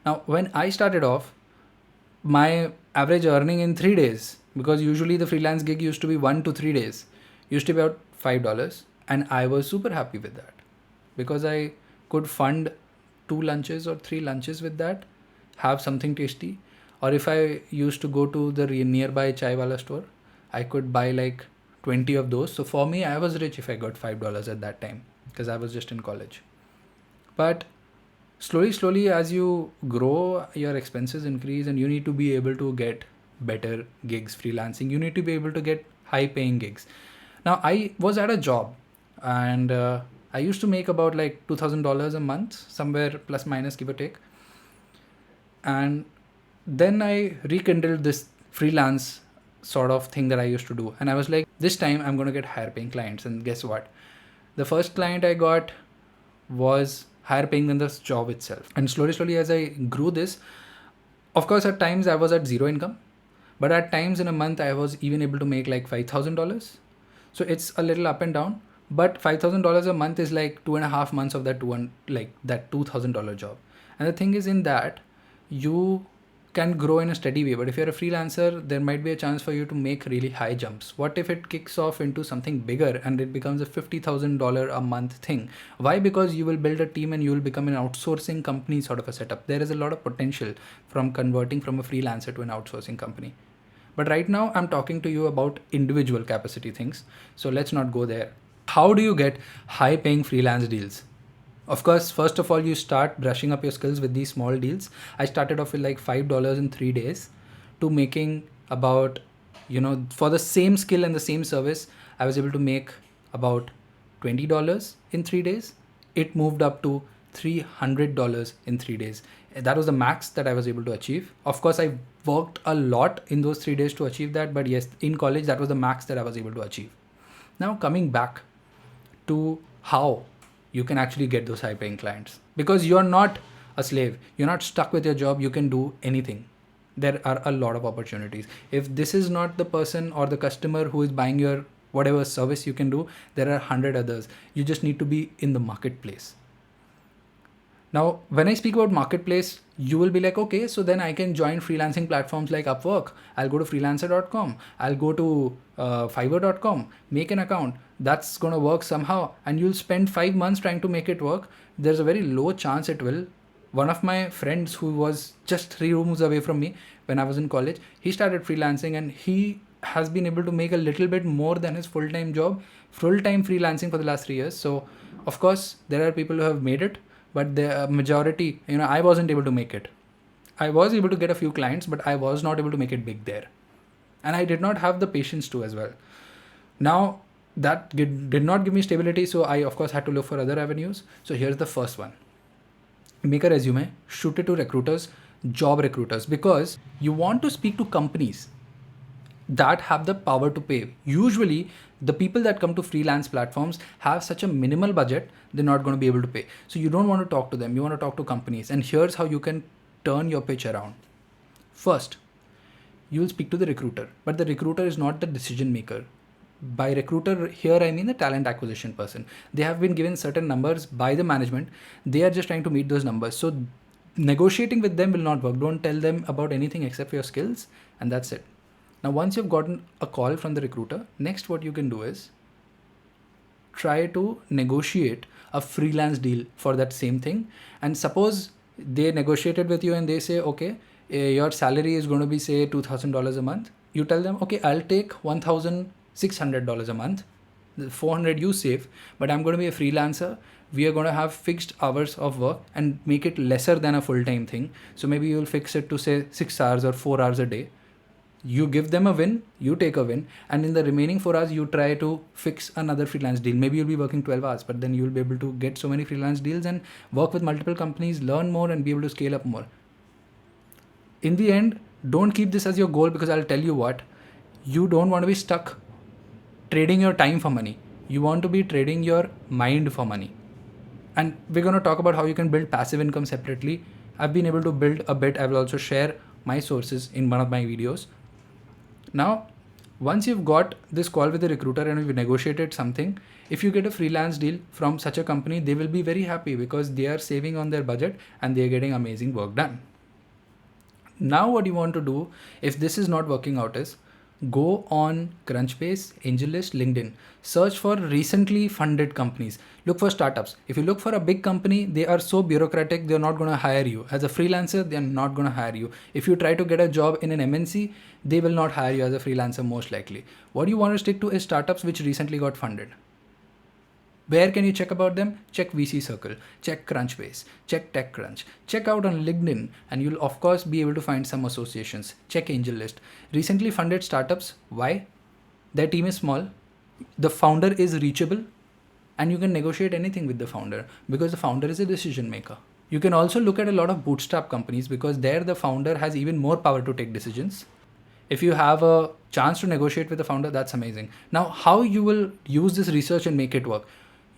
Now, when I started off, my average earning in 3 days, because usually the freelance gig used to be 1 to 3 days, used to be about $5. And I was super happy with that because I could fund 2 lunches or 3 lunches with that, have something tasty. Or if I used to go to the nearby chai wala store, I could buy like 20 of those. So for me, I was rich if I got $5 at that time because I was just in college. But slowly, as you grow, your expenses increase and you need to be able to get better gigs freelancing. You need to be able to get high paying gigs. Now, I was at a job and I used to make about like $2,000 a month, somewhere plus minus, give or take. And then I rekindled this freelance sort of thing that I used to do. And I was like, this time I'm going to get higher paying clients. And guess what? The first client I got was higher paying than this job itself. And slowly, as I grew this, of course, at times I was at zero income, but at times in a month I was even able to make like $5,000. So it's a little up and down, but $5,000 a month is like 2.5 months of that that $2,000 job. And the thing is, in that you can grow in a steady way. But if you're a freelancer, there might be a chance for you to make really high jumps. What if it kicks off into something bigger and it becomes a $50,000 a month thing? Why? Because you will build a team and you will become an outsourcing company sort of a setup. There is a lot of potential from converting from a freelancer to an outsourcing company. But right now I'm talking to you about individual capacity things. So let's not go there. How do you get high paying freelance deals? Of course, first of all, you start brushing up your skills with these small deals. I started off with like $5 in 3 days to making about, for the same skill and the same service, I was able to make about $20 in 3 days. It moved up to $300 in 3 days. That was the max that I was able to achieve. Of course, I worked a lot in those 3 days to achieve that. But yes, in college, that was the max that I was able to achieve. Now, coming back to how you can actually get those high paying clients, because you're not a slave, you're not stuck with your job, you can do anything. There are a lot of opportunities. If this is not the person or the customer who is buying your whatever service you can do, there are 100 others. You just need to be in the marketplace. Now, when I speak about marketplace, you will be like, okay, so then I can join freelancing platforms like Upwork. I'll go to freelancer.com. I'll go to fiverr.com, make an account. That's going to work somehow. And you'll spend 5 months trying to make it work. There's a very low chance it will. One of my friends who was just 3 rooms away from me when I was in college, he started freelancing and he has been able to make a little bit more than his full-time job, full-time freelancing for the last 3 years. So, of course, there are people who have made it. But the majority, I wasn't able to make it. I was able to get a few clients, but I was not able to make it big there. And I did not have the patience to as well. Now, that did not give me stability. So I, of course, had to look for other avenues. So here's the first one. Make a resume, shoot it to recruiters, job recruiters, because you want to speak to companies that have the power to pay. Usually, the people that come to freelance platforms have such a minimal budget, they're not going to be able to pay. So you don't want to talk to them, you want to talk to companies. And here's how you can turn your pitch around. First, you'll speak to the recruiter, but the recruiter is not the decision maker. By recruiter here, I mean the talent acquisition person. They have been given certain numbers by the management. They are just trying to meet those numbers. So negotiating with them will not work. Don't tell them about anything except for your skills, and that's it. Now, once you've gotten a call from the recruiter, next what you can do is try to negotiate a freelance deal for that same thing. And suppose they negotiated with you and they say, okay, your salary is going to be say $2,000 a month. You tell them, okay, I'll take $1,600 a month, the 400 you save, but I'm going to be a freelancer. We are going to have fixed hours of work and make it lesser than a full-time thing. So maybe you'll fix it to say 6 hours or 4 hours a day. You give them a win, you take a win, and in the remaining 4 hours, you try to fix another freelance deal. Maybe you'll be working 12 hours, but then you'll be able to get so many freelance deals and work with multiple companies, learn more, and be able to scale up more. In the end, don't keep this as your goal, because I'll tell you what, you don't want to be stuck trading your time for money. You want to be trading your mind for money. And we're going to talk about how you can build passive income separately. I've been able to build a bit. I will also share my sources in one of my videos. Now, Once you've got this call with the recruiter and you've negotiated something, if you get a freelance deal from such a company, they will be very happy because they are saving on their budget and they are getting amazing work done. Now what you want to do if this is not working out is go on Crunchbase, AngelList, LinkedIn. Search for recently funded companies. Look for startups. If you look for a big company, they are so bureaucratic, they're not going to hire you. As a freelancer, they're not going to hire you. If you try to get a job in an MNC, they will not hire you as a freelancer most likely. What you want to stick to is startups which recently got funded. Where can you check about them? Check VC Circle, check Crunchbase, check TechCrunch, check out on LinkedIn, and you'll of course be able to find some associations. Check AngelList. Recently funded startups, why? Their team is small, the founder is reachable, and you can negotiate anything with the founder because the founder is a decision maker. You can also look at a lot of bootstrap companies because there the founder has even more power to take decisions. If you have a chance to negotiate with the founder, that's amazing. Now, how you will use this research and make it work?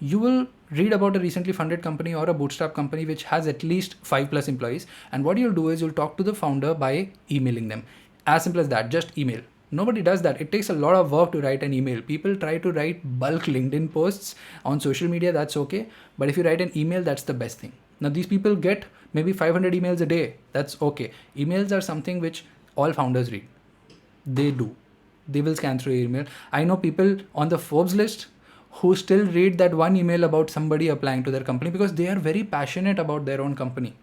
You will read about a recently funded company or a bootstrap company which has at least 5+ employees. And what you'll do is you'll talk to the founder by emailing them. As simple as that, just email. Nobody does that. It takes a lot of work to write an email. People try to write bulk LinkedIn posts on social media, that's okay. But if you write an email, that's the best thing. Now, these people get maybe 500 emails a day. That's okay. Emails are something which all founders read. They do. They will scan through your email. I know people on the Forbes list who still read that one email about somebody applying to their company because they are very passionate about their own company.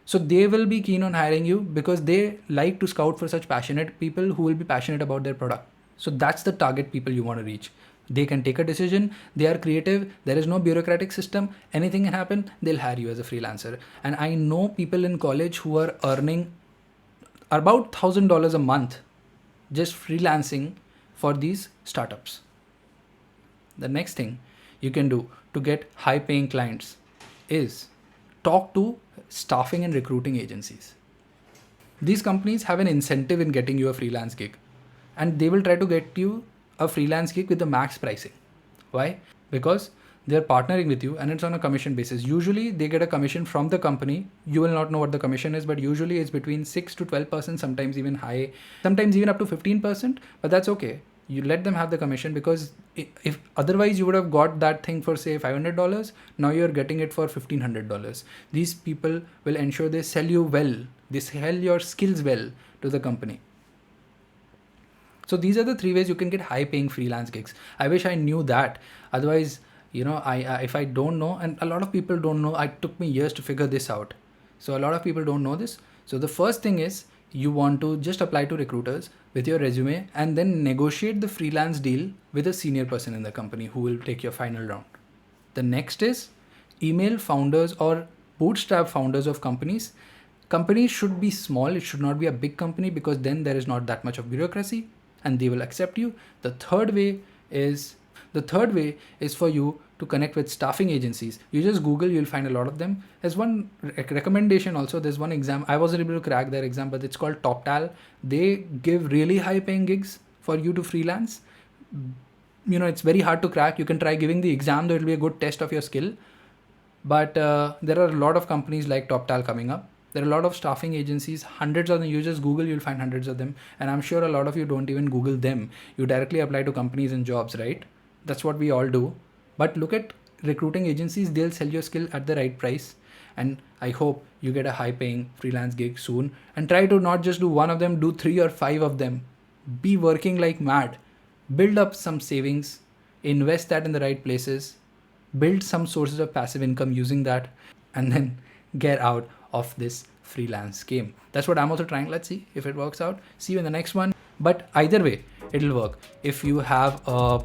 So they will be keen on hiring you because they like to scout for such passionate people who will be passionate about their product. So that's the target people you want to reach. They can take a decision, they are creative, there is no bureaucratic system, anything can happen, they'll hire you as a freelancer. And I know people in college who are earning about $1,000 a month just freelancing for these startups. The next thing you can do to get high paying clients is talk to staffing and recruiting agencies. These companies have an incentive in getting you a freelance gig and they will try to get you a freelance gig with the max pricing. Why? Because they're partnering with you and it's on a commission basis. Usually they get a commission from the company. You will not know what the commission is, but usually it's between 6 to 12%, sometimes even high, sometimes even up to 15%, but that's okay. You let them have the commission because if otherwise you would have got that thing for say $500, now you're getting it for $1,500. These people will ensure they sell you well, they sell your skills well to the company. So these are the 3 ways you can get high paying freelance gigs. I wish I knew that. Otherwise, if I don't know, and a lot of people don't know, it took me years to figure this out. So a lot of people don't know this. So the first thing is you want to just apply to recruiters with your resume and then negotiate the freelance deal with a senior person in the company who will take your final round. The next is email founders or bootstrap founders of companies. Companies should be small. It should not be a big company because then there is not that much of bureaucracy and they will accept you. The third way is for you to connect with staffing agencies. You just Google, you'll find a lot of them. There's one recommendation also. There's one exam. I wasn't able to crack their exam, but it's called TopTal. They give really high paying gigs for you to freelance. It's very hard to crack. You can try giving the exam, though it'll be a good test of your skill. But there are a lot of companies like TopTal coming up. There are a lot of staffing agencies, hundreds of them. You just Google, you'll find hundreds of them. And I'm sure a lot of you don't even Google them. You directly apply to companies and jobs, right? That's what we all do. But look at recruiting agencies, they'll sell your skill at the right price. And I hope you get a high paying freelance gig soon. And try to not just do one of them, do 3 or 5 of them. Be working like mad. Build up some savings, invest that in the right places, build some sources of passive income using that, and then get out of this freelance game. That's what I'm also trying. Let's see if it works out. See you in the next one. But either way, it'll work. If you have a